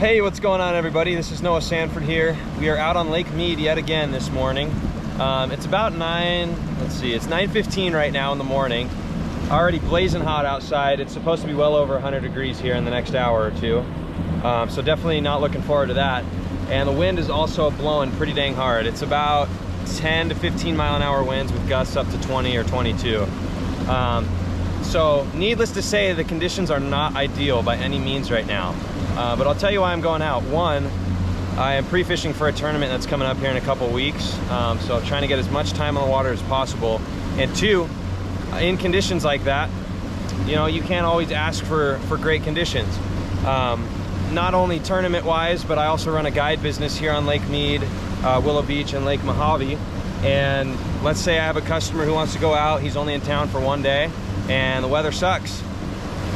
Hey, what's going on, everybody? This is Noah Sanford here. We are out on Lake Mead yet again this morning. It's about it's 9:15 right now in the morning. Already blazing hot outside. It's supposed to be well over 100 degrees here in the next hour or two. So definitely not looking forward to that. And the wind is also blowing pretty dang hard. It's about 10 to 15 mile an hour winds with gusts up to 20 or 22. So needless to say, the conditions are not ideal by any means right now. But I'll tell you why I'm going out. One, I am pre-fishing for a tournament that's coming up here in a couple weeks. So I'm trying to get as much time on the water as possible. And two, in conditions like that, you know, you can't always ask for great conditions. Not only tournament wise, but I also run a guide business here on Lake Mead, Willow Beach, and Lake Mojave. And let's say I have a customer who wants to go out. He's only in town for one day and the weather sucks.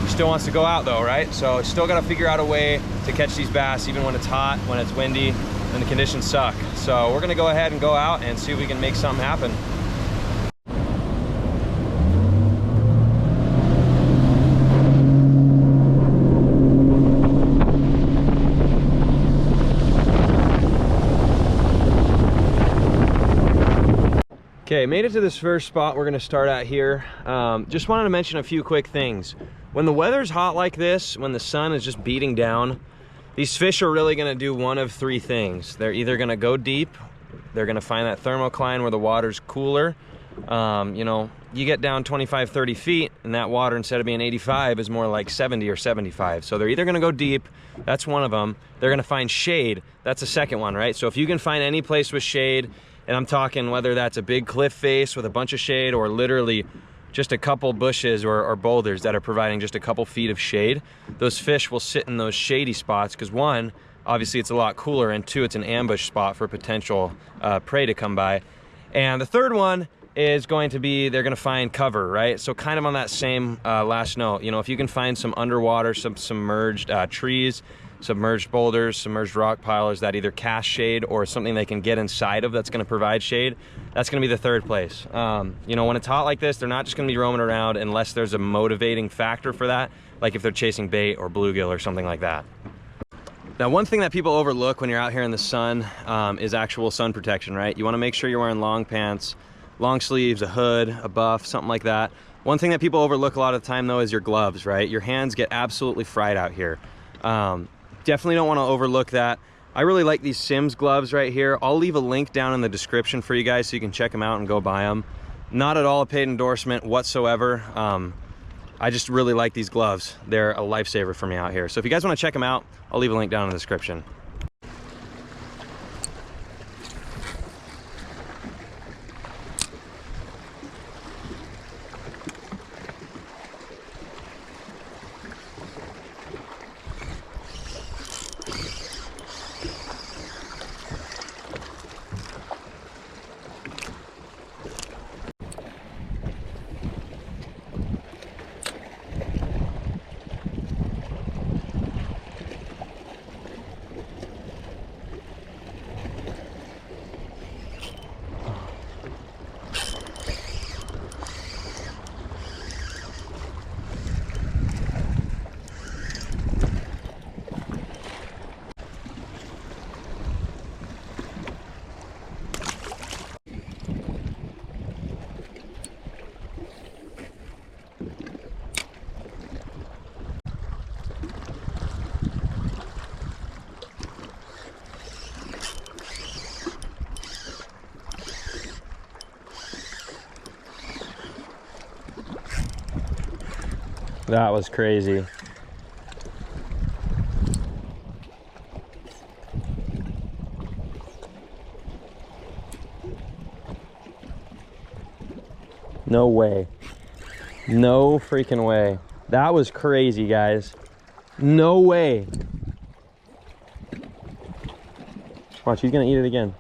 He still wants to go out though, right? So still got to figure out a way to catch these bass even when it's hot, when it's windy, and the conditions suck. So we're gonna go ahead and go out and see if we can make something happen. Okay, made it to this first spot we're gonna start at here. Just wanted to mention a few quick things. When the weather's hot like this, when the sun is just beating down, these fish are really gonna do one of three things. They're either gonna go deep, they're gonna find that thermocline where the water's cooler. You know, you get down 25, 30 feet and that water, instead of being 85, is more like 70 or 75. So they're either gonna go deep, that's one of them. They're gonna find shade, that's the second one, right? So if you can find any place with shade, and I'm talking whether that's a big cliff face with a bunch of shade or literally just a couple bushes or boulders that are providing just a couple feet of shade, those fish will sit in those shady spots because one, obviously it's a lot cooler, and two, it's an ambush spot for potential prey to come by. And the third one is going to be, they're gonna find cover, right? So kind of on that same last note, you know, if you can find some underwater, some submerged trees, submerged boulders, submerged rock pilers that either cast shade or something they can get inside of that's going to provide shade, that's going to be the third place. You know, when it's hot like this, they're not just going to be roaming around unless there's a motivating factor for that, like if they're chasing bait or bluegill or something like that. Now, one thing that people overlook when you're out here in the sun is actual sun protection, right? You want to make sure you're wearing long pants, long sleeves, a hood, a buff, something like that. One thing that people overlook a lot of the time though is your gloves, right? Your hands get absolutely fried out here. Definitely don't want to overlook that. I really like these Sims gloves right here. I'll leave a link down in the description for you guys so you can check them out and go buy them. Not at all a paid endorsement whatsoever. I just really like these gloves. They're a lifesaver for me out here. So if you guys want to check them out, I'll leave a link down in the description. That was crazy. No way. No freaking way. That was crazy, guys. No way. Watch, he's gonna eat it again.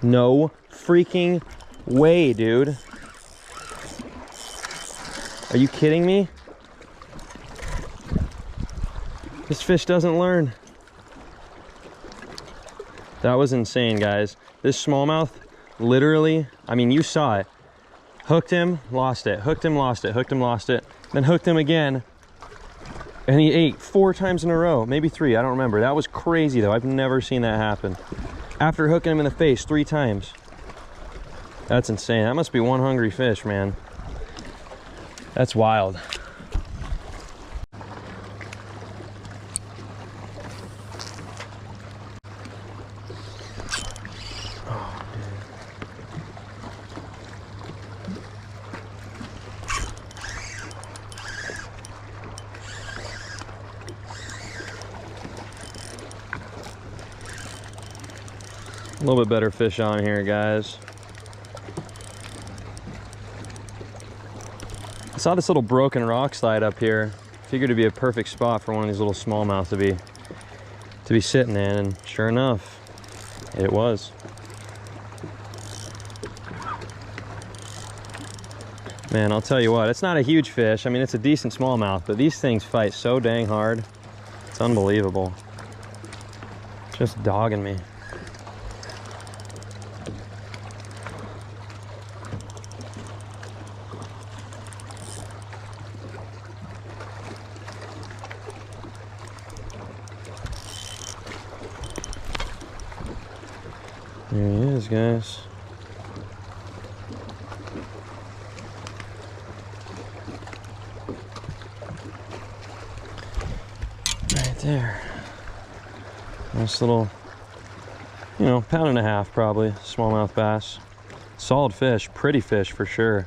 No freaking way, dude. Are you kidding me? This fish doesn't learn. That was insane, guys. This smallmouth literally, I mean, you saw it. Hooked him, lost it, hooked him, lost it, hooked him, lost it, then hooked him again, and he ate 4 times in a row, maybe 3, I don't remember. That was crazy though, I've never seen that happen. After hooking him in the face 3 times. That's insane. That must be one hungry fish, man. That's wild. A little bit better fish on here, guys. I saw this little broken rock slide up here. Figured it'd be a perfect spot for one of these little smallmouth to be sitting in, and sure enough, it was. Man, I'll tell you what, it's not a huge fish. I mean, it's a decent smallmouth, but these things fight so dang hard. It's unbelievable. Just dogging me. There he is, guys. Right there. Nice little, you know, 1.5 pounds probably, smallmouth bass. Solid fish, pretty fish for sure.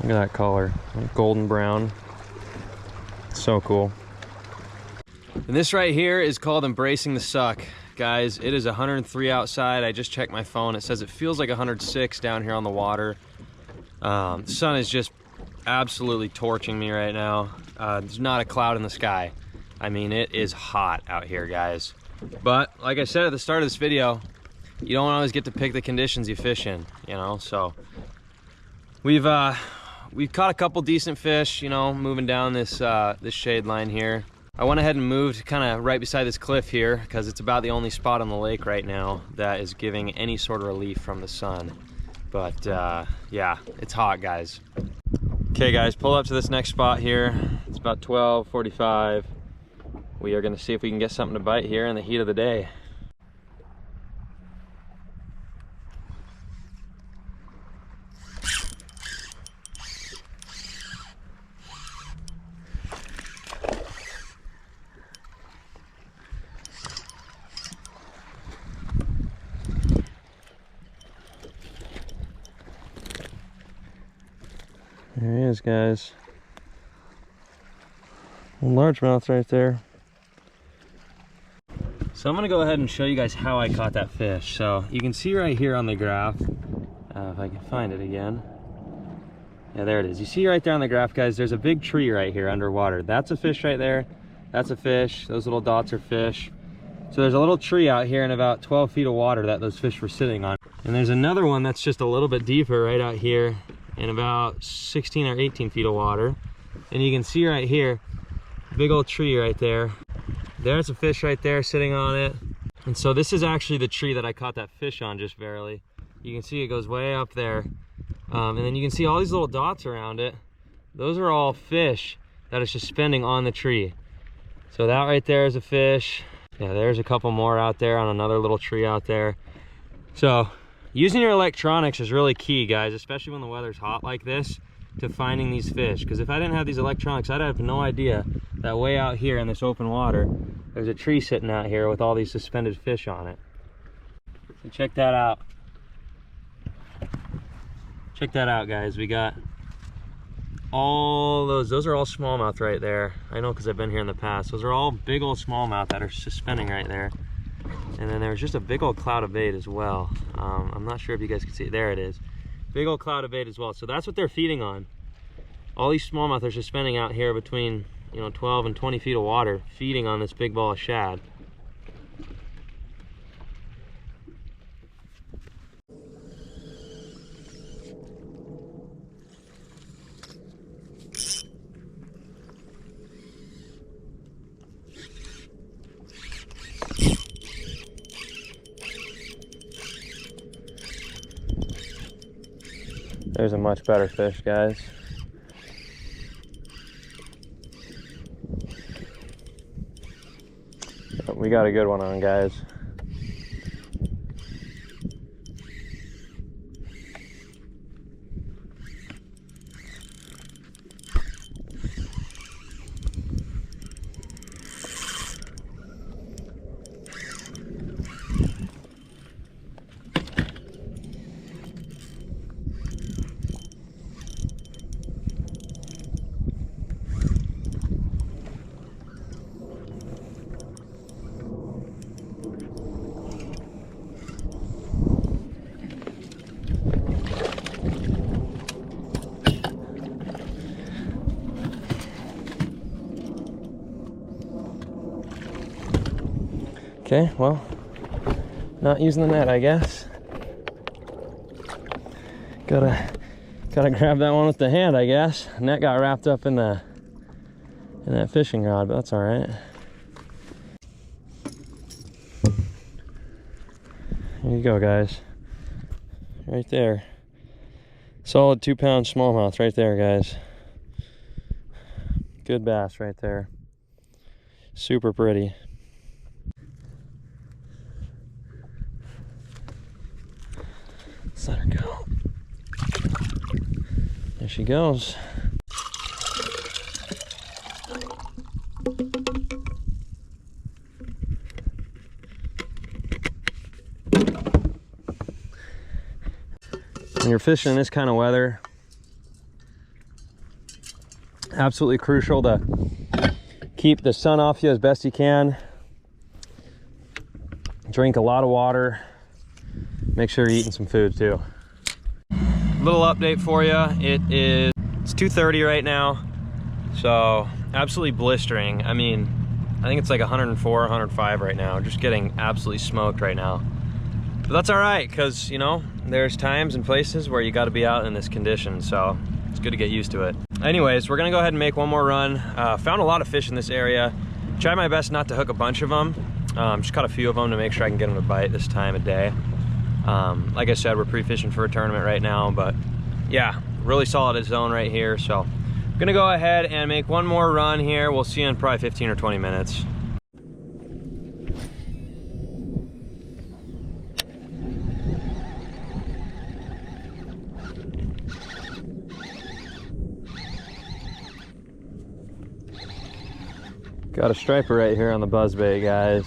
Look at that color, golden brown. So cool. And this right here is called embracing the suck. Guys, it is 103 outside. I just checked my phone. It says it feels like 106 down here on the water. The sun is just absolutely torching me right now. There's not a cloud in the sky. I mean, it is hot out here, guys. But like I said at the start of this video, you don't always get to pick the conditions you fish in, you know. So we've caught a couple decent fish, you know, moving down this this shade line here. I went ahead and moved kind of right beside this cliff here because it's about the only spot on the lake right now that is giving any sort of relief from the sun. But yeah, it's hot, guys. Okay, guys, pull up to this next spot here. It's about 12:45. We are going to see if we can get something to bite here in the heat of the day. There he is, guys. Largemouth right there. So I'm gonna go ahead and show you guys how I caught that fish. So you can see right here on the graph, if I can find it again. Yeah, there it is. You see right there on the graph, guys, there's a big tree right here underwater. That's a fish right there. That's a fish. Those little dots are fish. So there's a little tree out here in about 12 feet of water that those fish were sitting on. And there's another one that's just a little bit deeper right out here in about 16 or 18 feet of water. And you can see right here, big old tree right there. There's a fish right there sitting on it. And so this is actually the tree that I caught that fish on just barely. You can see it goes way up there. And then you can see all these little dots around it. Those are all fish that is suspending on the tree. So that right there is a fish. Yeah, there's a couple more out there on another little tree out there. So using your electronics is really key, guys, especially when the weather's hot like this, to finding these fish. Because if I didn't have these electronics, I'd have no idea that way out here in this open water, there's a tree sitting out here with all these suspended fish on it. So check that out. Check that out, guys. We got all those are all smallmouth right there. I know because I've been here in the past. Those are all big old smallmouth that are suspending right there. And then there's just a big old cloud of bait as well. I'm not sure if you guys can see it. There it is. Big old cloud of bait as well. So that's what they're feeding on. All these smallmouth are suspending out here between, you know, 12 and 20 feet of water, feeding on this big ball of shad. There's a much better fish, guys. We got a good one on, guys. Okay, well, not using the net, I guess. Gotta grab that one with the hand, I guess. Net got wrapped up in that fishing rod, but that's all right. Here you go, guys. Right there. Solid 2-pound smallmouth right there, guys. Good bass right there. Super pretty. Let's let her go. There she goes. When you're fishing in this kind of weather, absolutely crucial to keep the sun off you as best you can. Drink a lot of water. Make sure you're eating some food too. Little update for you. It's 2:30 right now, so absolutely blistering. I mean, I think it's like 104, 105 right now. Just getting absolutely smoked right now. But that's all right, because, you know, there's times and places where you got to be out in this condition, so it's good to get used to it. Anyways, we're gonna go ahead and make one more run. Found a lot of fish in this area. Tried my best not to hook a bunch of them. Just caught a few of them to make sure I can get them to bite this time of day. Like I said, we're pre-fishing for a tournament right now, but yeah, really solid zone right here. So I'm gonna go ahead and make one more run here. We'll see you in probably 15 or 20 minutes. Got a striper right here on the buzzbait, guys.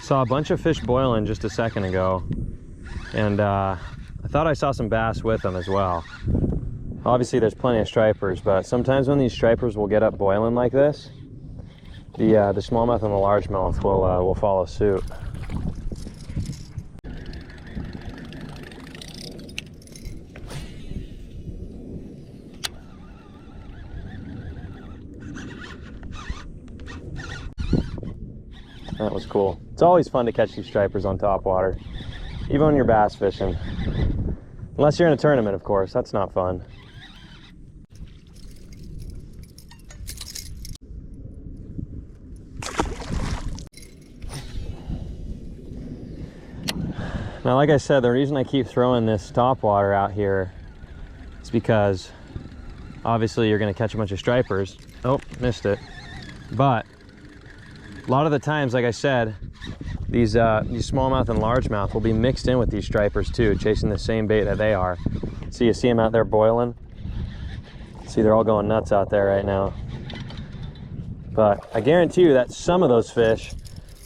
Saw a bunch of fish boiling just a second ago, and I thought I saw some bass with them as well. Obviously there's plenty of stripers, but sometimes when these stripers will get up boiling like this, the smallmouth and the largemouth will follow suit. That was cool. It's always fun to catch these stripers on top water, even when you're bass fishing. Unless you're in a tournament, of course. That's not fun. Now, like I said, the reason I keep throwing this top water out here is because obviously you're going to catch a bunch of stripers. Oh, missed it. But a lot of the times, like I said, these smallmouth and largemouth will be mixed in with these stripers too, chasing the same bait that they are. So you see them out there boiling. See, they're all going nuts out there right now. But I guarantee you that some of those fish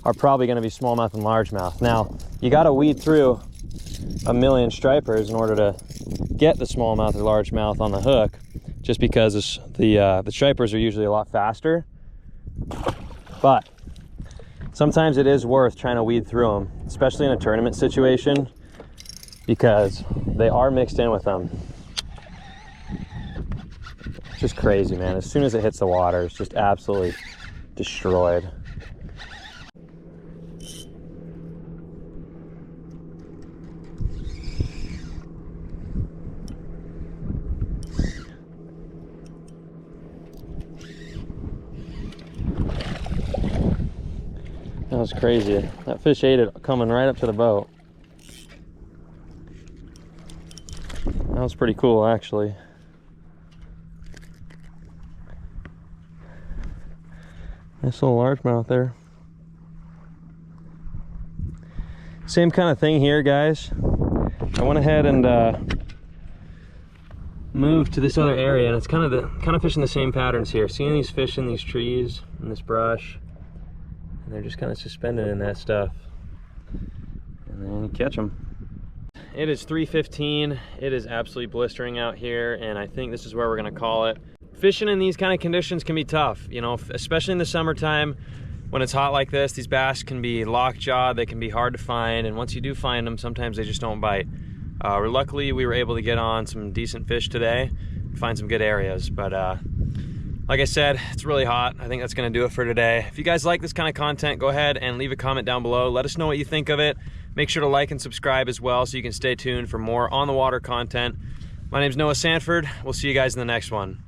are probably going to be smallmouth and largemouth. Now, you got to weed through a million stripers in order to get the smallmouth or largemouth on the hook, just because the stripers are usually a lot faster. But sometimes it is worth trying to weed through them, especially in a tournament situation, because they are mixed in with them. It's just crazy, man. As soon as it hits the water, it's just absolutely destroyed. That was crazy. That fish ate it coming right up to the boat. That was pretty cool, actually. Nice little largemouth there. Same kind of thing here, guys. I went ahead and moved to this other area, and it's kind of fishing the same patterns here. Seeing these fish in these trees and this brush, and they're just kind of suspended in that stuff, and then you catch them. It is 3:15. It is absolutely blistering out here, and I think this is where we're gonna call it. Fishing in these kind of conditions can be tough, you know, especially in the summertime when it's hot like this. These bass can be lockjawed, they can be hard to find, and once you do find them, sometimes they just don't bite. Luckily, we were able to get on some decent fish today, find some good areas, but like I said, it's really hot. I think that's gonna do it for today. If you guys like this kind of content, go ahead and leave a comment down below. Let us know what you think of it. Make sure to like and subscribe as well so you can stay tuned for more on the water content. My name's Noah Sanford. We'll see you guys in the next one.